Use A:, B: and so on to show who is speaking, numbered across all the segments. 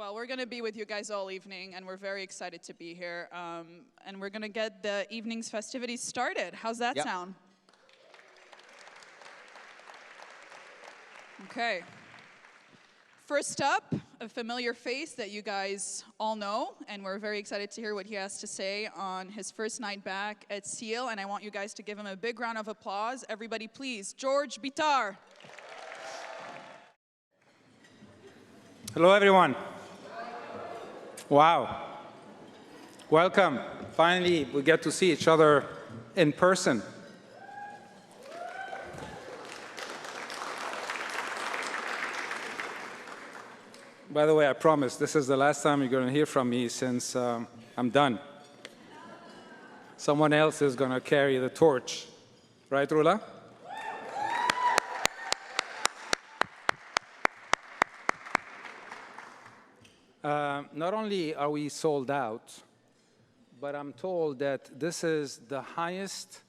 A: Well, we're going to be with you guys all evening, and we're very excited to be here. And we're going to get the evening's festivities started. How's that sound? Okay. First up, a familiar face that you guys all know, and we're very excited to hear what he has to say on his first night back at SEAL, and I want you guys to give him a big round of applause. Everybody, please, George Bitar.
B: Hello, everyone. Wow. Welcome. Finally, we get to see each other in person. By the way, I promise this is the last time you're going to hear from me since I'm done. Someone else is going to carry the torch. Right, Rula? Not only are we sold out, but I'm told that this is the highest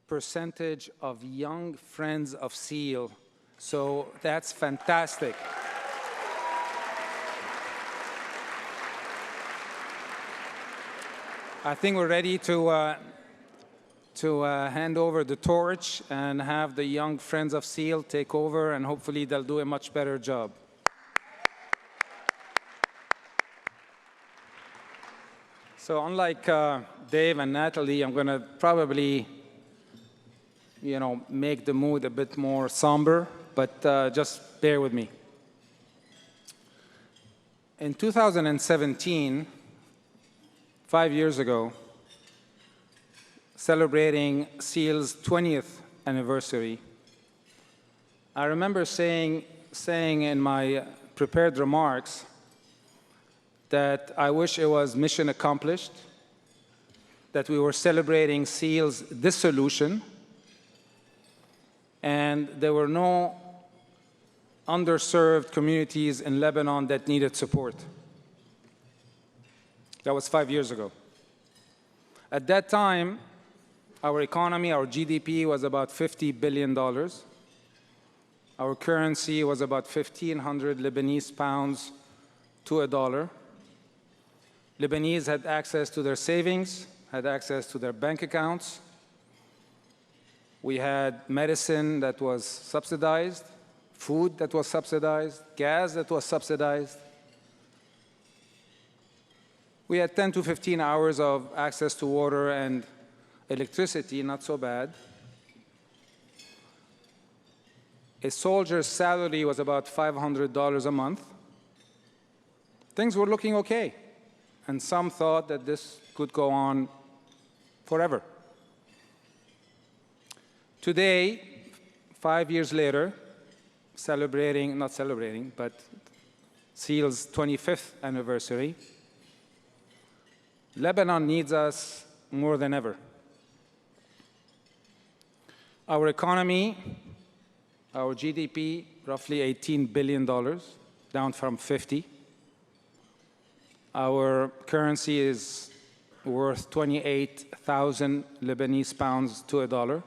B: percentage of young friends of SEAL. So that's fantastic. I think we're ready to hand over the torch and have the young friends of SEAL take over, and hopefully they'll do a much better job. So unlike Dave and Natalie, I'm going to probably, make the mood a bit more somber, but just bear with me. In 2017, 5 years ago, celebrating SEAL's 20th anniversary, I remember saying in my prepared remarks that I wish it was mission accomplished, that we were celebrating SEAL's dissolution, and there were no underserved communities in Lebanon that needed support. That was 5 years ago. At that time, our economy, our GDP was about $50 billion. Our currency was about 1,500 Lebanese pounds to a dollar. Lebanese had access to their savings, had access to their bank accounts. We had medicine that was subsidized, food that was subsidized, gas that was subsidized. We had 10 to 15 hours of access to water and electricity, not so bad. A soldier's salary was about $500 a month. Things were looking okay. And some thought that this could go on forever. Today, 5 years later, not celebrating, but SEAL's 25th anniversary, Lebanon needs us more than ever. Our economy, our GDP, roughly $18 billion, down from 50. Our currency is worth 28,000 Lebanese pounds to a dollar.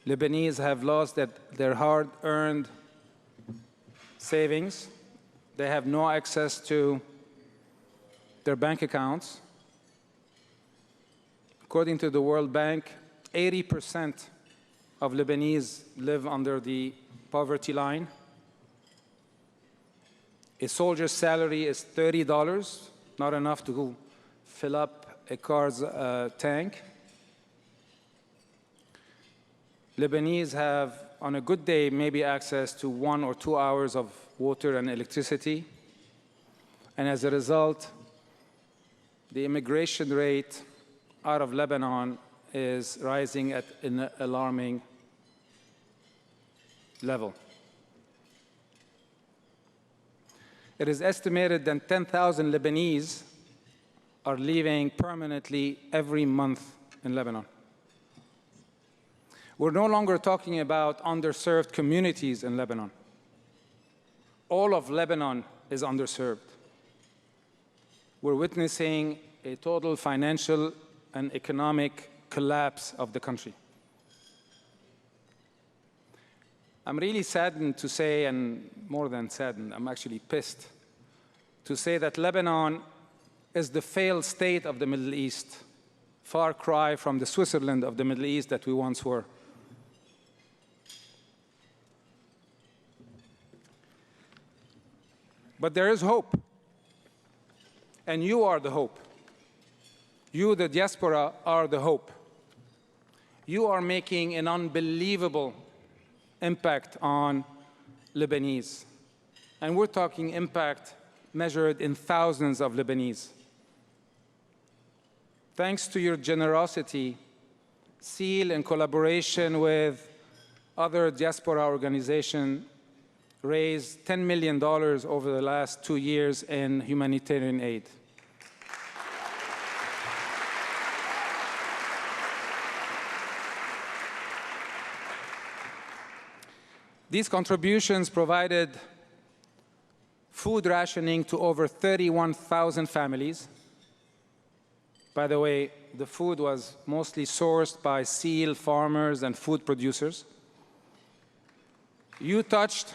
B: Lebanese have lost their hard-earned savings. They have no access to their bank accounts. According to the World Bank, 80% of Lebanese live under the poverty line. A soldier's salary is $30, not enough to fill up a car's tank. Lebanese have, on a good day, maybe access to 1 or 2 hours of water and electricity. And as a result, the immigration rate out of Lebanon is rising at an alarming level. It is estimated that 10,000 Lebanese are leaving permanently every month in Lebanon. We're no longer talking about underserved communities in Lebanon. All of Lebanon is underserved. We're witnessing a total financial and economic collapse of the country. I'm really saddened to say, and more than saddened, I'm actually pissed, to say that Lebanon is the failed state of the Middle East, far cry from the Switzerland of the Middle East that we once were. But there is hope, and you are the hope. You, the diaspora, are the hope. You are making an unbelievable impact on Lebanese. And we're talking impact measured in thousands of Lebanese. Thanks to your generosity, SEAL, in collaboration with other diaspora organizations, raised $10 million over the last 2 years in humanitarian aid. These contributions provided food rationing to over 31,000 families. By the way, the food was mostly sourced by SEAL farmers and food producers. You touched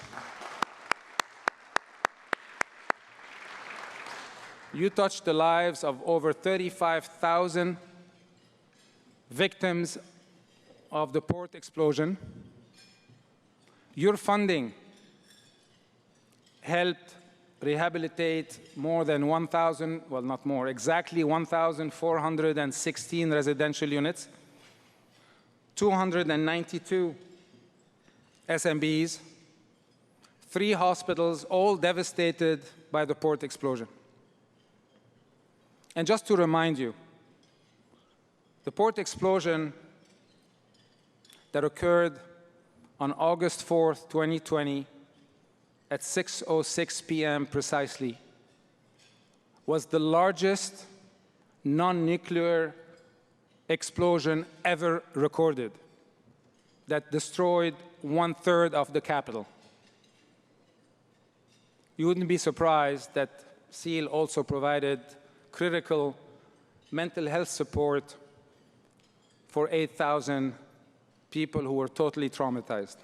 B: the lives of over 35,000 victims of the port explosion. Your funding helped rehabilitate more than 1,000, well, not more, exactly 1,416 residential units, 292 SMBs, 3 hospitals, all devastated by the port explosion. And just to remind you, the port explosion that occurred on August 4th, 2020, at 6:06 p.m. precisely, was the largest non-nuclear explosion ever recorded that destroyed 1/3 of the capital. You wouldn't be surprised that SEAL also provided critical mental health support for 8,000 people who were totally traumatized.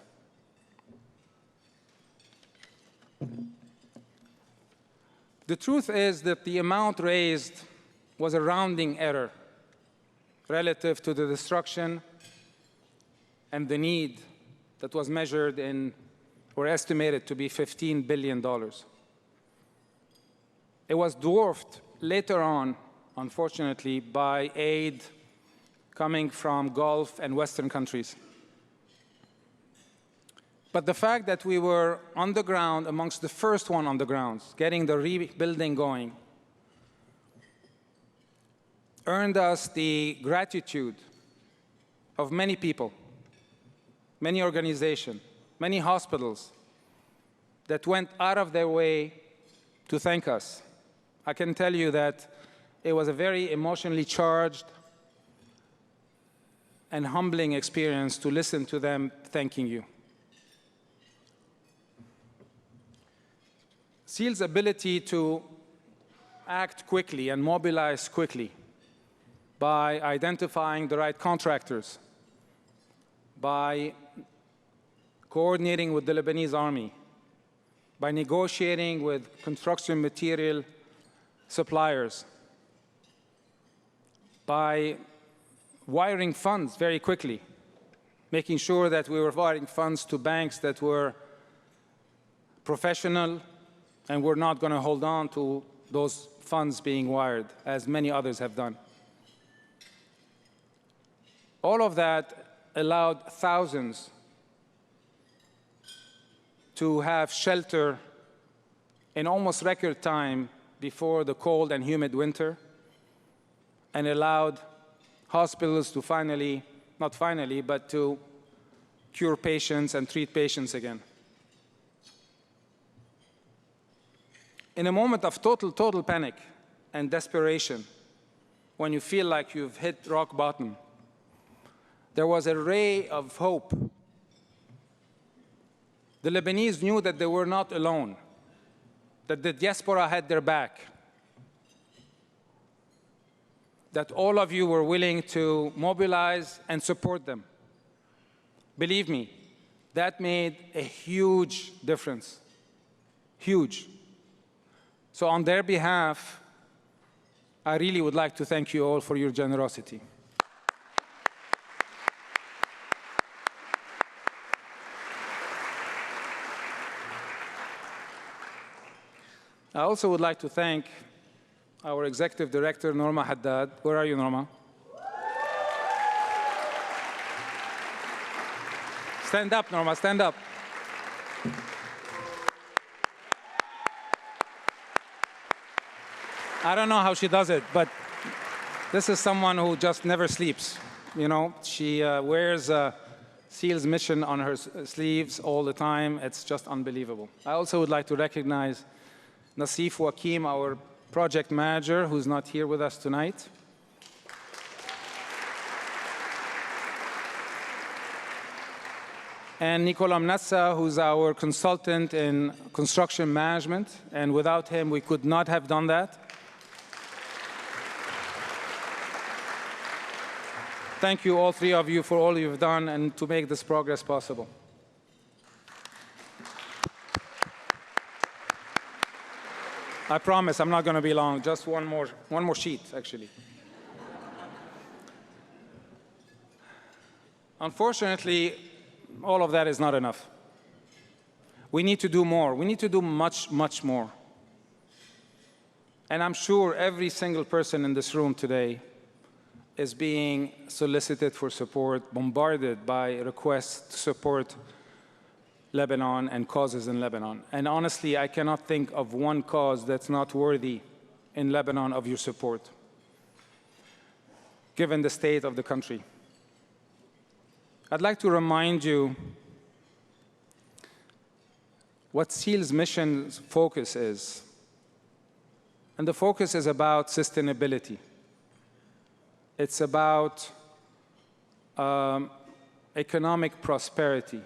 B: The truth is that the amount raised was a rounding error relative to the destruction and the need that was measured in, or estimated to be, $15 billion. It was dwarfed later on, unfortunately, by aid coming from Gulf and Western countries. But the fact that we were on the ground, amongst the first one on the ground, getting the rebuilding going, earned us the gratitude of many people, many organizations, many hospitals that went out of their way to thank us. I can tell you that it was a very emotionally charged and humbling experience to listen to them thanking you. SEAL's ability to act quickly and mobilize quickly by identifying the right contractors, by coordinating with the Lebanese army, by negotiating with construction material suppliers, by wiring funds very quickly, making sure that we were wiring funds to banks that were professional and were not going to hold on to those funds being wired, as many others have done. All of that allowed thousands to have shelter in almost record time before the cold and humid winter, and allowed hospitals to finally, not finally, but to cure patients and treat patients again. In a moment of total panic and desperation, when you feel like you've hit rock bottom, there was a ray of hope. The Lebanese knew that they were not alone, that the diaspora had their back, that all of you were willing to mobilize and support them. Believe me, That made a huge difference, huge. So on their behalf, I really would like to thank you all for your generosity. I also would like to thank our Executive Director, Norma Haddad. Where are you, Norma? Stand up, Norma, stand up. I don't know how she does it, but this is someone who just never sleeps. You know, she wears SEAL's mission on her sleeves all the time. It's just unbelievable. I also would like to recognize Nasif Wakim, our project manager, who's not here with us tonight. And Nicola Mnassa, who's our consultant in construction management. And without him, we could not have done that. Thank you, all three of you, for all you've done and to make this progress possible. I promise I'm not going to be long. Just one more sheet, actually. Unfortunately, all of that is not enough. We need to do more. We need to do much, much more. And I'm sure every single person in this room today is being solicited for support, bombarded by requests to support Lebanon and causes in Lebanon. And honestly, I cannot think of one cause that's not worthy in Lebanon of your support, given the state of the country. I'd like to remind you what SEAL's mission's focus is. And the focus is about sustainability. It's about economic prosperity.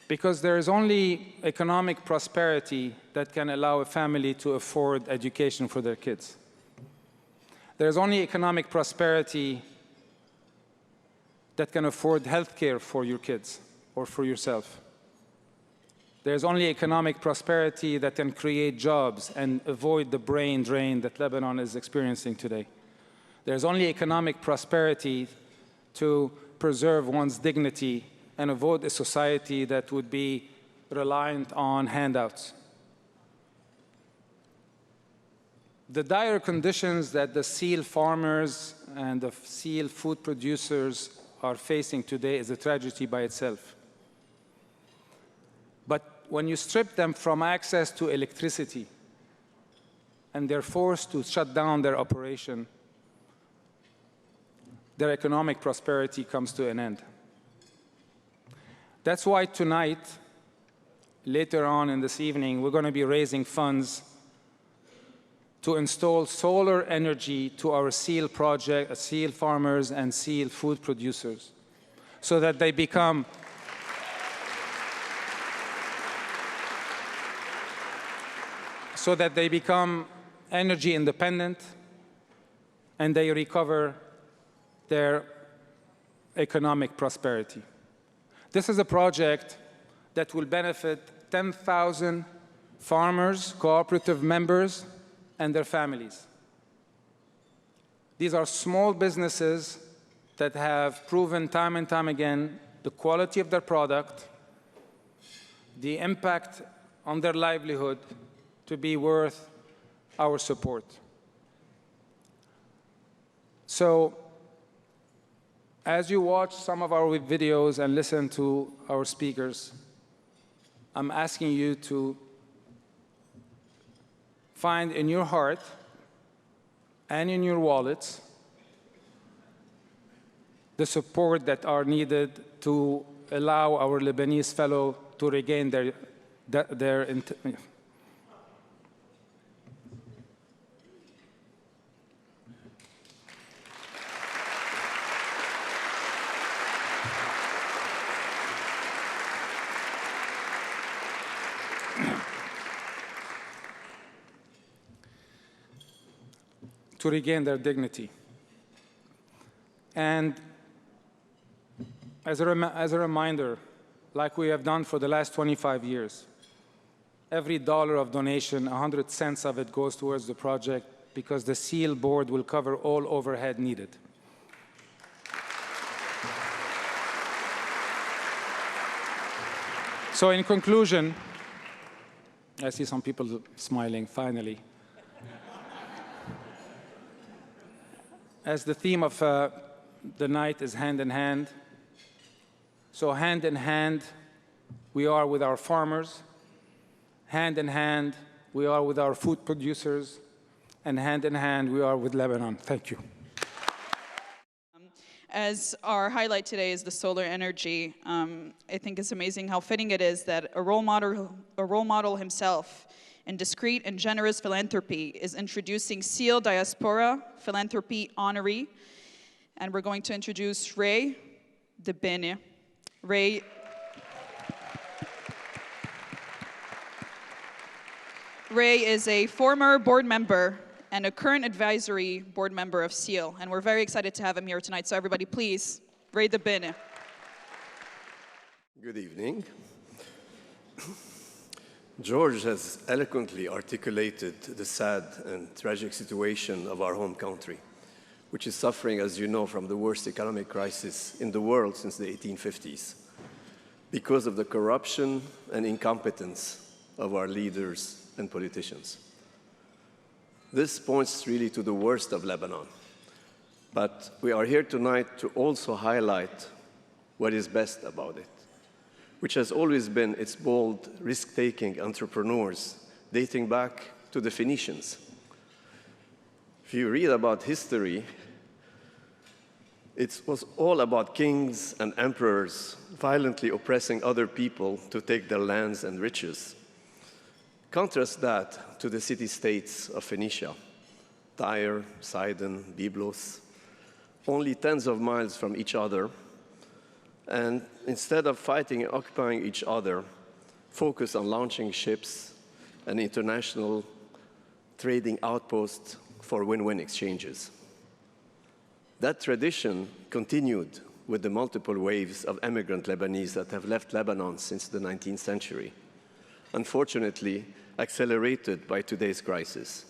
B: Because there is only economic prosperity that can allow a family to afford education for their kids. There is only economic prosperity that can afford health care for your kids or for yourself. There's only economic prosperity that can create jobs and avoid the brain drain that Lebanon is experiencing today. There's only economic prosperity to preserve one's dignity and avoid a society that would be reliant on handouts. The dire conditions that the SEAL farmers and the SEAL food producers are facing today is a tragedy by itself. But when you strip them from access to electricity and they're forced to shut down their operation, their economic prosperity comes to an end. That's why tonight, later on in this evening, we're going to be raising funds to install solar energy to our SEAL project, SEAL farmers and SEAL food producers, so that they become energy independent and they recover their economic prosperity. This is a project that will benefit 10,000 farmers, cooperative members, and their families. These are small businesses that have proven time and time again the quality of their product, the impact on their livelihood to be worth our support. So, as you watch some of our videos and listen to our speakers, I'm asking you to find in your heart and in your wallets the support that are needed to allow our Lebanese fellow to regain their dignity. And As a reminder, like we have done for the last 25 years, every dollar of donation, 100 cents of it goes towards the project because the SEAL board will cover all overhead needed. So in conclusion, I see some people smiling, finally. As the theme of the night is hand in hand, so hand in hand, we are with our farmers, hand in hand, we are with our food producers, and hand in hand, we are with Lebanon. Thank you.
A: As our highlight today is the solar energy, I think it's amazing how fitting it is that a role model himself in discreet and generous philanthropy is introducing SEAL Diaspora Philanthropy Honoree. And we're going to introduce Ray Debene. Ray is a former board member and a current advisory board member of SEAL, and we're very excited to have him here tonight. So everybody, please, Ray Debene.
C: Good evening. George has eloquently articulated the sad and tragic situation of our home country, which is suffering, as you know, from the worst economic crisis in the world since the 1850s, because of the corruption and incompetence of our leaders and politicians. This points really to the worst of Lebanon. But we are here tonight to also highlight what is best about it, which has always been its bold, risk-taking entrepreneurs dating back to the Phoenicians. If you read about history, it was all about kings and emperors violently oppressing other people to take their lands and riches. Contrast that to the city-states of Phoenicia, Tyre, Sidon, Byblos, only tens of miles from each other, and instead of fighting and occupying each other, focus on launching ships and international trading outposts for win-win exchanges. That tradition continued with the multiple waves of immigrant Lebanese that have left Lebanon since the 19th century, unfortunately accelerated by today's crisis.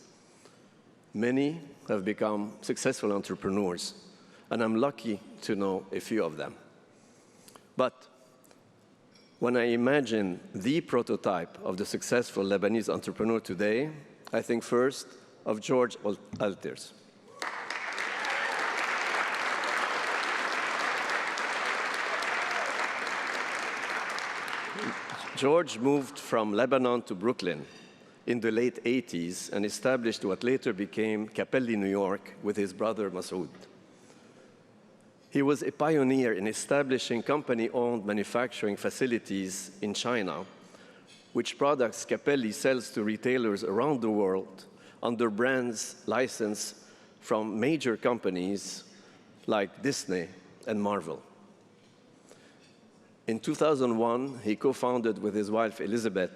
C: Many have become successful entrepreneurs, and I'm lucky to know a few of them. But when I imagine the prototype of the successful Lebanese entrepreneur today, I think first of George Alters. George moved from Lebanon to Brooklyn in the late 80s and established what later became Capelli, New York, with his brother Masoud. He was a pioneer in establishing company-owned manufacturing facilities in China, which products Capelli sells to retailers around the world under brands licensed from major companies like Disney and Marvel. In 2001, he co-founded with his wife Elizabeth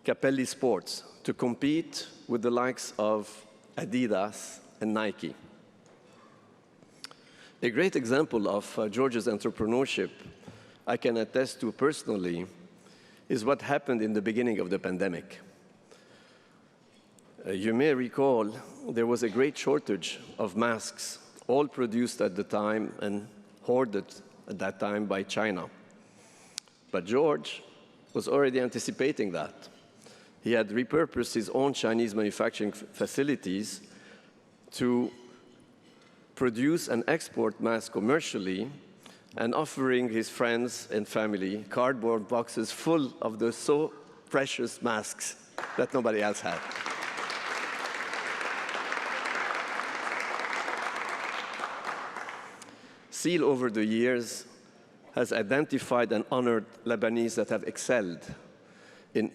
C: Capelli Sports to compete with the likes of Adidas and Nike. A great example of George's entrepreneurship I can attest to personally is what happened in the beginning of the pandemic. You may recall there was a great shortage of masks, all produced at the time and hoarded at that time by China. But George was already anticipating that. He had repurposed his own Chinese manufacturing facilities to produce and export masks commercially and offering his friends and family cardboard boxes full of the so precious masks that nobody else had. SEAL over the years has identified and honored Lebanese that have excelled in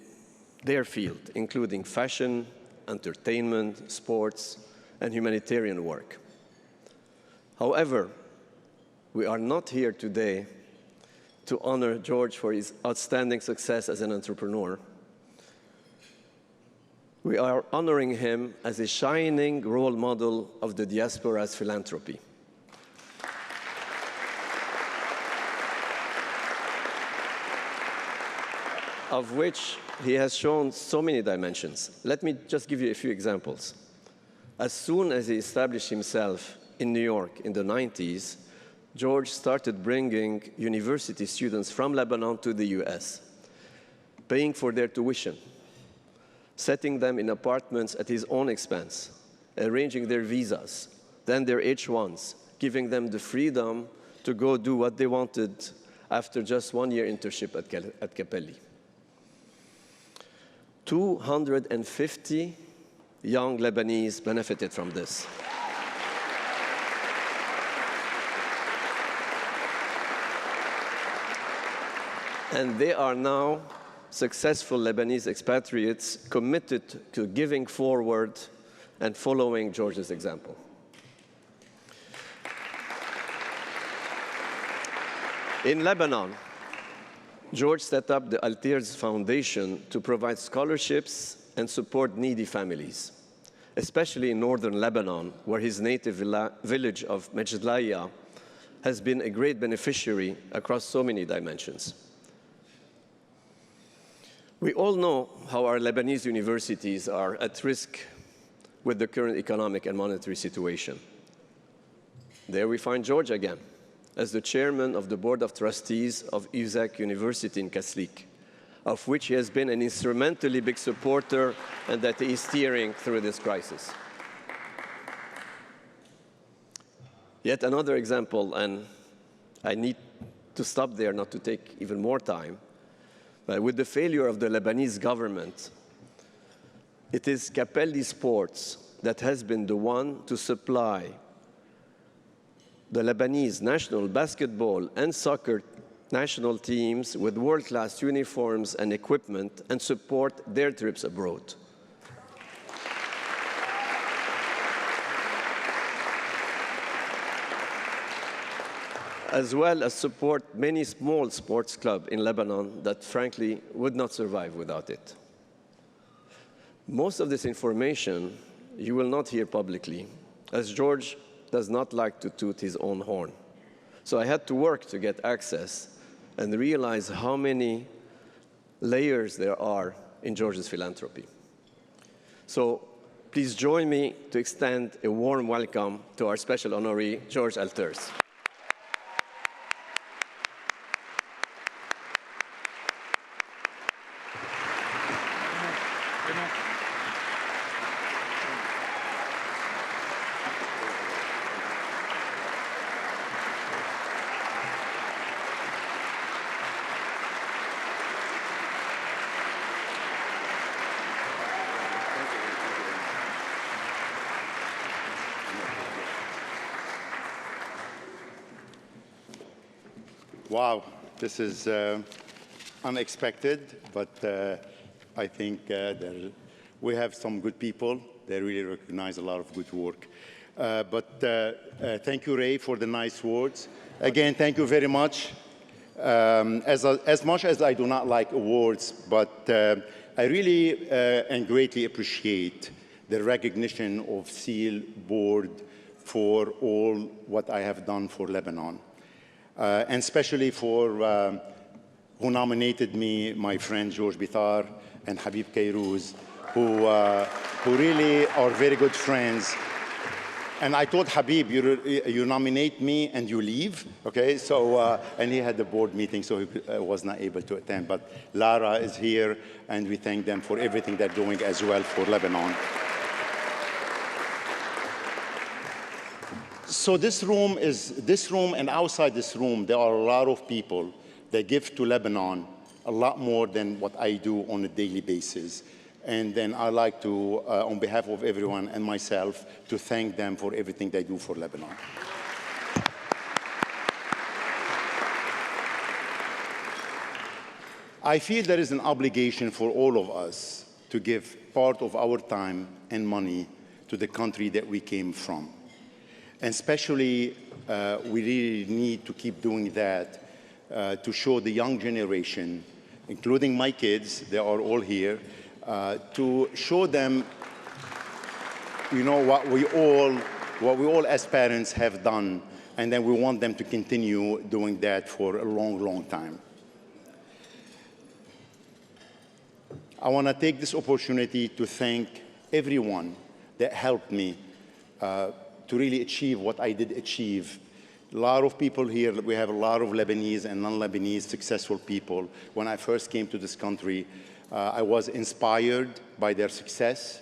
C: their field, including fashion, entertainment, sports, and humanitarian work. However, we are not here today to honor George for his outstanding success as an entrepreneur. We are honoring him as a shining role model of the diaspora's philanthropy. of which he has shown so many dimensions. Let me just give you a few examples. As soon as he established himself in New York in the 90s, George started bringing university students from Lebanon to the US, paying for their tuition, setting them in apartments at his own expense, arranging their visas, then their H-1s, giving them the freedom to go do what they wanted after just 1-year internship at Capelli. 250 young Lebanese benefited from this. And they are now successful Lebanese expatriates committed to giving forward and following George's example. In Lebanon, George set up the Altiers Foundation to provide scholarships and support needy families, especially in northern Lebanon, where his native village of Mejdlaya has been a great beneficiary across so many dimensions. We all know how our Lebanese universities are at risk with the current economic and monetary situation. There we find George again, as the chairman of the Board of Trustees of USAC University in Kaslik, of which he has been an instrumentally big supporter and that he is steering through this crisis. Yet another example, and I need to stop there not to take even more time, but with the failure of the Lebanese government, it is Capelli Sports that has been the one to supply the Lebanese national basketball and soccer national teams with world-class uniforms and equipment and support their trips abroad. As well as support many small sports clubs in Lebanon that frankly would not survive without it. Most of this information you will not hear publicly, as George does not like to toot his own horn. So I had to work to get access and realize how many layers there are in George's philanthropy. So please join me to extend a warm welcome to our special honoree, George Altiers.
D: Wow, this is unexpected, but I think we have some good people. They really recognize a lot of good work. Thank you, Ray, for the nice words. Again, thank you very much. As much as I do not like awards, but I really and greatly appreciate the recognition of SEAL board for all what I have done for Lebanon. And especially for who nominated me, my friend George Bitar and Habib Kairouz, who really are very good friends. And I told Habib, you nominate me and you leave, okay? So, and he had the board meeting, so he was not able to attend. But Lara is here, and we thank them for everything they're doing as well for Lebanon. So this room and outside this room, there are a lot of people that give to Lebanon a lot more than what I do on a daily basis. And then I'd like to, on behalf of everyone and myself, to thank them for everything they do for Lebanon. I feel there is an obligation for all of us to give part of our time and money to the country that we came from. And especially, we really need to keep doing that to show the young generation, including my kids, they are all here, to show them, you know, what we all as parents have done, and then we want them to continue doing that for a long, long time. I want to take this opportunity to thank everyone that helped me to really achieve what I did achieve. A lot of people here, we have a lot of Lebanese and non-Lebanese successful people. When I first came to this country, I was inspired by their success,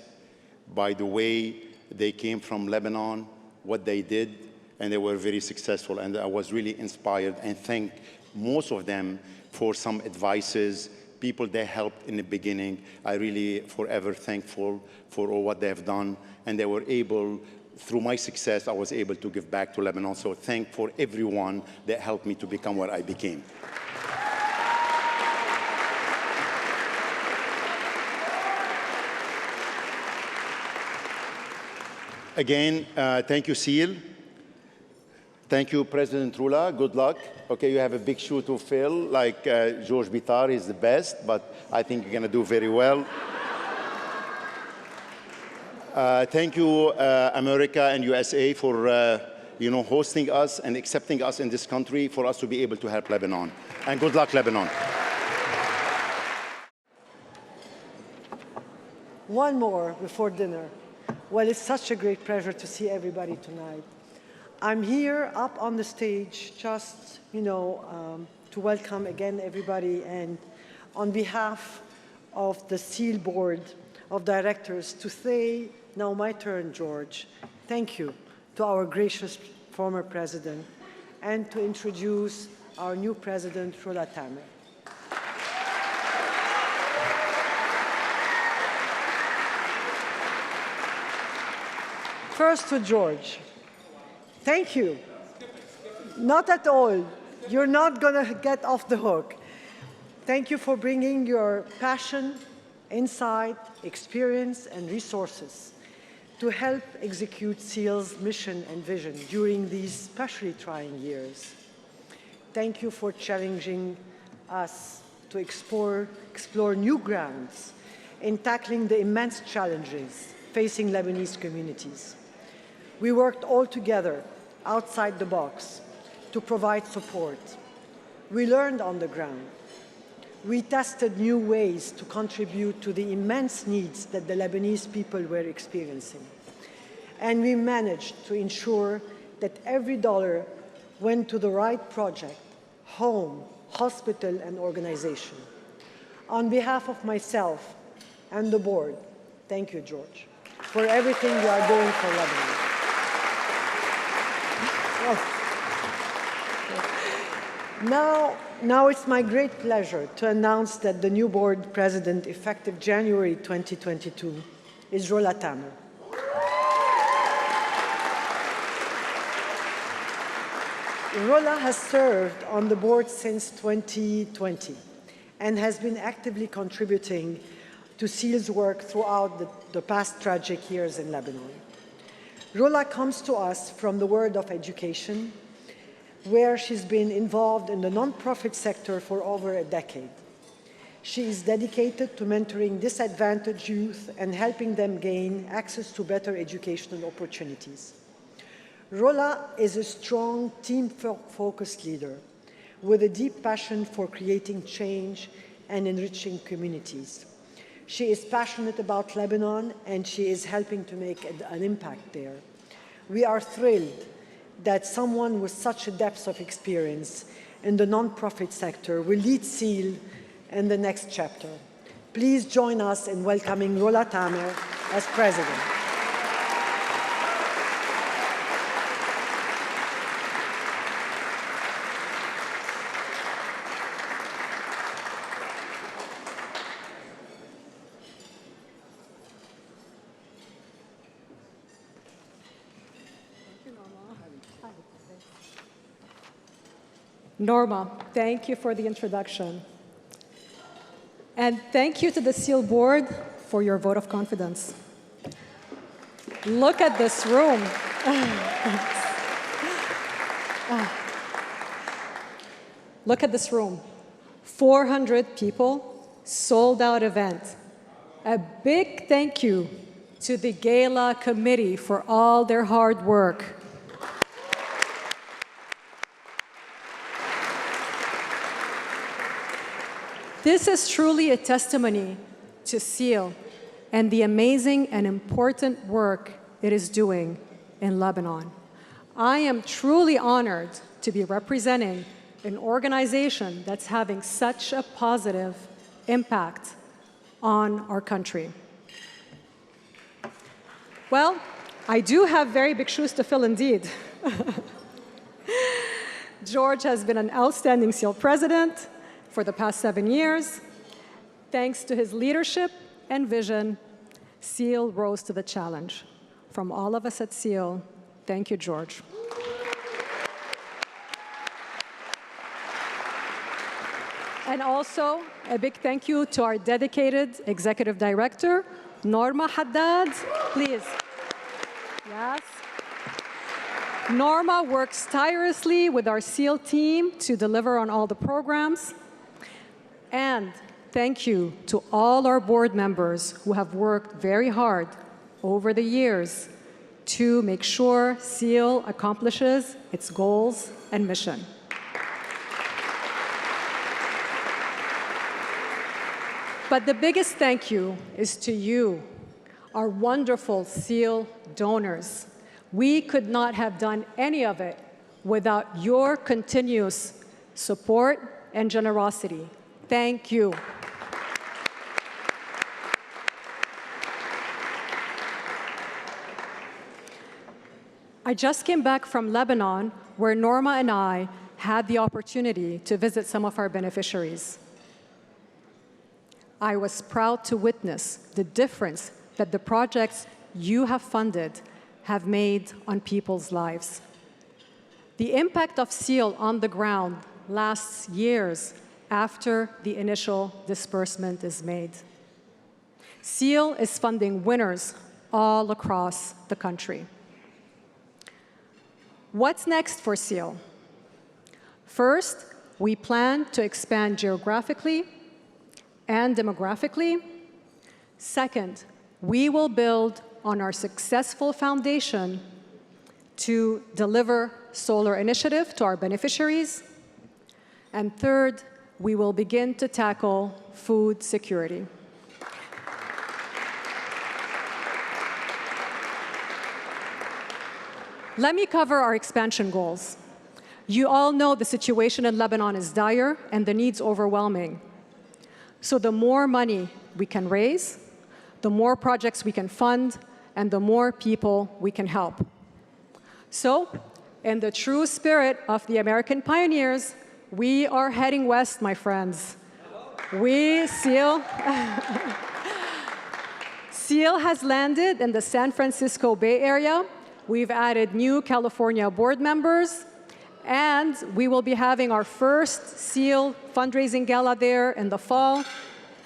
D: by the way they came from Lebanon, what they did, and they were very successful. And I was really inspired and thank most of them for some advices, people that helped in the beginning. I really forever thankful for all what they have done. And they were able, through my success, I was able to give back to Lebanon. So thank for everyone that helped me to become what I became. Again, thank you, Seal. Thank you, President Rula. Good luck. Okay, you have a big shoe to fill, like George Bitar is the best, but I think you're going to do very well. Thank you, America and USA, for hosting us and accepting us in this country for us to be able to help Lebanon. And good luck, Lebanon.
E: One more before dinner. Well, it's such a great pleasure to see everybody tonight. I'm here up on the stage just, to welcome again everybody, and on behalf of the SEAL Board of Directors to say, now my turn, George, thank you to our gracious former president, and to introduce our new president, Rola Tamer. First to George. Thank you. Not at all. You're not going to get off the hook. Thank you for bringing your passion, insight, experience, and resources to help execute SEAL's mission and vision during these especially trying years. Thank you for challenging us to explore new grounds in tackling the immense challenges facing Lebanese communities. We worked all together outside the box to provide support. We learned on the ground. We tested new ways to contribute to the immense needs that the Lebanese people were experiencing. And we managed to ensure that every dollar went to the right project, home, hospital, and organization. On behalf of myself and the board, thank you, George, for everything you are doing for Lebanon. Now it's my great pleasure to announce that the new board president, effective January 2022, is Rola Tamer. Rola has served on the board since 2020 and has been actively contributing to SEAL's work throughout the past tragic years in Lebanon. Rola comes to us from the world of education, where she's been involved in the nonprofit sector for over a decade. She is dedicated to mentoring disadvantaged youth and helping them gain access to better educational opportunities. Rola is a strong, team-focused leader with a deep passion for creating change and enriching communities. She is passionate about Lebanon, and she is helping to make an impact there. We are thrilled that someone with such a depth of experience in the nonprofit sector will lead SEAL in the next chapter. Please join us in welcoming Rola Tamer as president.
F: Norma, thank you for the introduction. And thank you to the SEAL board for your vote of confidence. Look at this room. Look at this room. 400 people, sold out event. A big thank you to the Gala Committee for all their hard work. This is truly a testimony to SEAL and the amazing and important work it is doing in Lebanon. I am truly honored to be representing an organization that's having such a positive impact on our country. Well, I do have very big shoes to fill indeed. George has been an outstanding SEAL president for the past 7 years. Thanks to his leadership and vision, SEAL rose to the challenge. From all of us at SEAL, thank you, George. And also, a big thank you to our dedicated executive director, Norma Haddad. Please. Yes. Norma works tirelessly with our SEAL team to deliver on all the programs. And thank you to all our board members who have worked very hard over the years to make sure SEAL accomplishes its goals and mission. But the biggest thank you is to you, our wonderful SEAL donors. We could not have done any of it without your continuous support and generosity. Thank you. I just came back from Lebanon, where Norma and I had the opportunity to visit some of our beneficiaries. I was proud to witness the difference that the projects you have funded have made on people's lives. The impact of SEAL on the ground lasts years after the initial disbursement is made. SEAL is funding winners all across the country. What's next for SEAL? First, we plan to expand geographically and demographically. Second, we will build on our successful foundation to deliver solar initiative to our beneficiaries. And third, we will begin to tackle food security. Let me cover our expansion goals. You all know the situation in Lebanon is dire and the needs overwhelming. So the more money we can raise, the more projects we can fund, and the more people we can help. So, in the true spirit of the American pioneers, we are heading west, my friends. SEAL has landed in the San Francisco Bay Area. We've added new California board members, and we will be having our first SEAL fundraising gala there in the fall.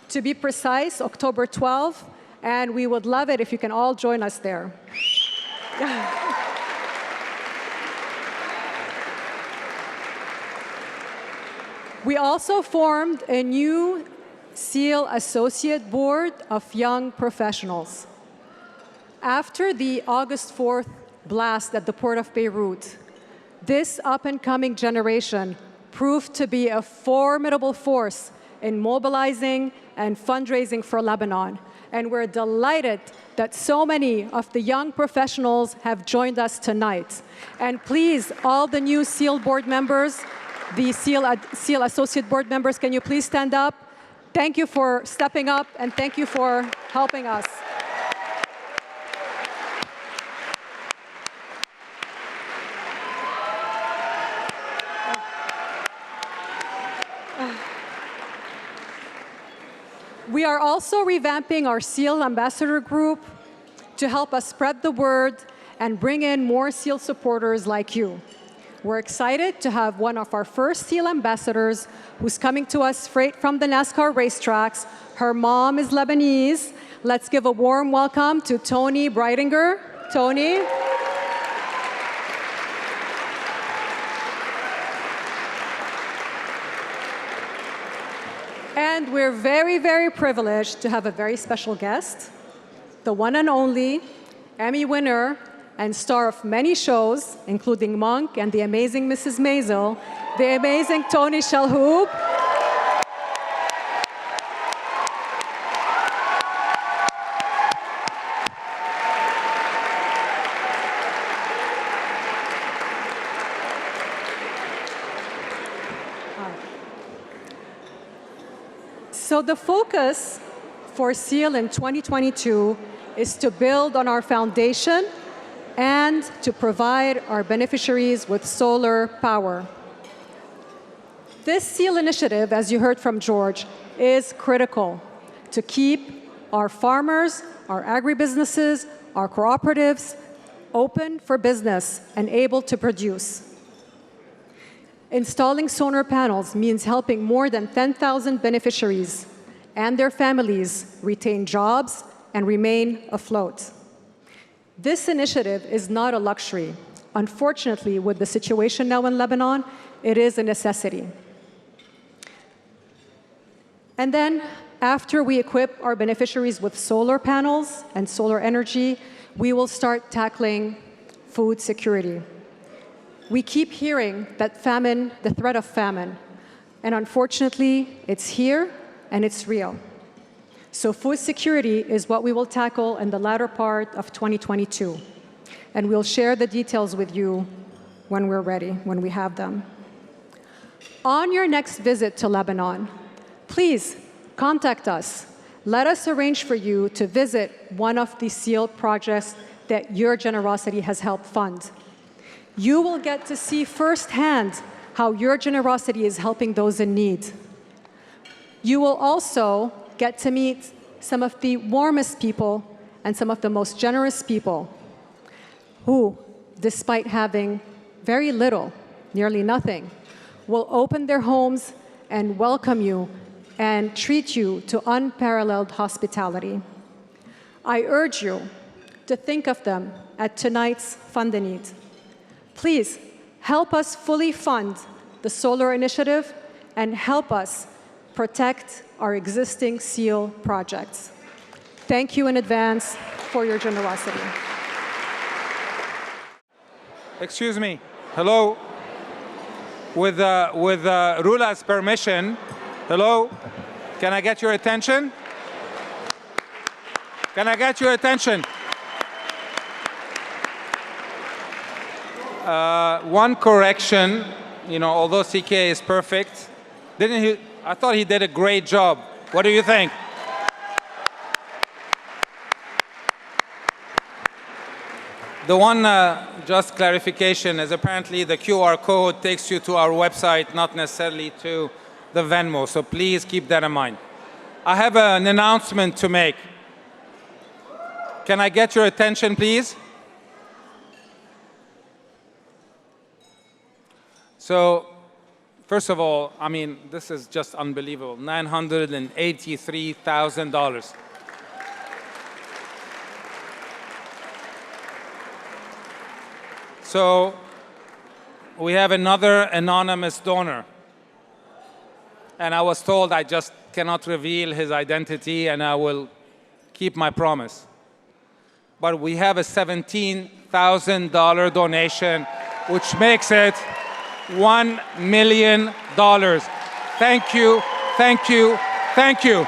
F: To be precise, October 12th, and we would love it if you can all join us there. We also formed a new SEAL Associate Board of young professionals. After the August 4th blast at the port of Beirut, this up-and-coming generation proved to be a formidable force in mobilizing and fundraising for Lebanon. And we're delighted that so many of the young professionals have joined us tonight. And please, all the new SEAL board members, the SEAL Associate Board members, can you please stand up? Thank you for stepping up, and thank you for helping us. We are also revamping our SEAL Ambassador Group to help us spread the word and bring in more SEAL supporters like you. We're excited to have one of our first SEAL ambassadors who's coming to us straight from the NASCAR racetracks. Her mom is Lebanese. Let's give a warm welcome to Tony Breitinger. Tony. And we're very, very privileged to have a very special guest, the one and only Emmy winner and star of many shows, including Monk and The Amazing Mrs. Maisel, the amazing Tony Shalhoub. So the focus for SEAL in 2022 is to build on our foundation and to provide our beneficiaries with solar power. This SEAL initiative, as you heard from George, is critical to keep our farmers, our agribusinesses, our cooperatives open for business and able to produce. Installing solar panels means helping more than 10,000 beneficiaries and their families retain jobs and remain afloat. This initiative is not a luxury. Unfortunately, with the situation now in Lebanon, it is a necessity. And then, after we equip our beneficiaries with solar panels and solar energy, we will start tackling food security. We keep hearing that famine, the threat of famine, and unfortunately, it's here and it's real. So food security is what we will tackle in the latter part of 2022. And we'll share the details with you when we're ready, when we have them. On your next visit to Lebanon, please contact us. Let us arrange for you to visit one of the SEAL projects that your generosity has helped fund. You will get to see firsthand how your generosity is helping those in need. You will also get to meet some of the warmest people and some of the most generous people who, despite having very little, nearly nothing, will open their homes and welcome you and treat you to unparalleled hospitality. I urge you to think of them at tonight's Fund a Need. Please help us fully fund the solar initiative and help us protect our existing SEAL projects. Thank you in advance for your generosity.
B: Excuse me. Hello. With Rula's permission, hello. Can I get your attention? Can I get your attention? One correction, although CK is perfect, I thought he did a great job. What do you think? The one just clarification is apparently the QR code takes you to our website, not necessarily to the Venmo, so please keep that in mind. I have an announcement to make. Can I get your attention, please? So, first of all, this is just unbelievable, $983,000. So, we have another anonymous donor. And I was told I just cannot reveal his identity, and I will keep my promise. But we have a $17,000 donation, which makes it $1 million. Thank you, thank you, thank you.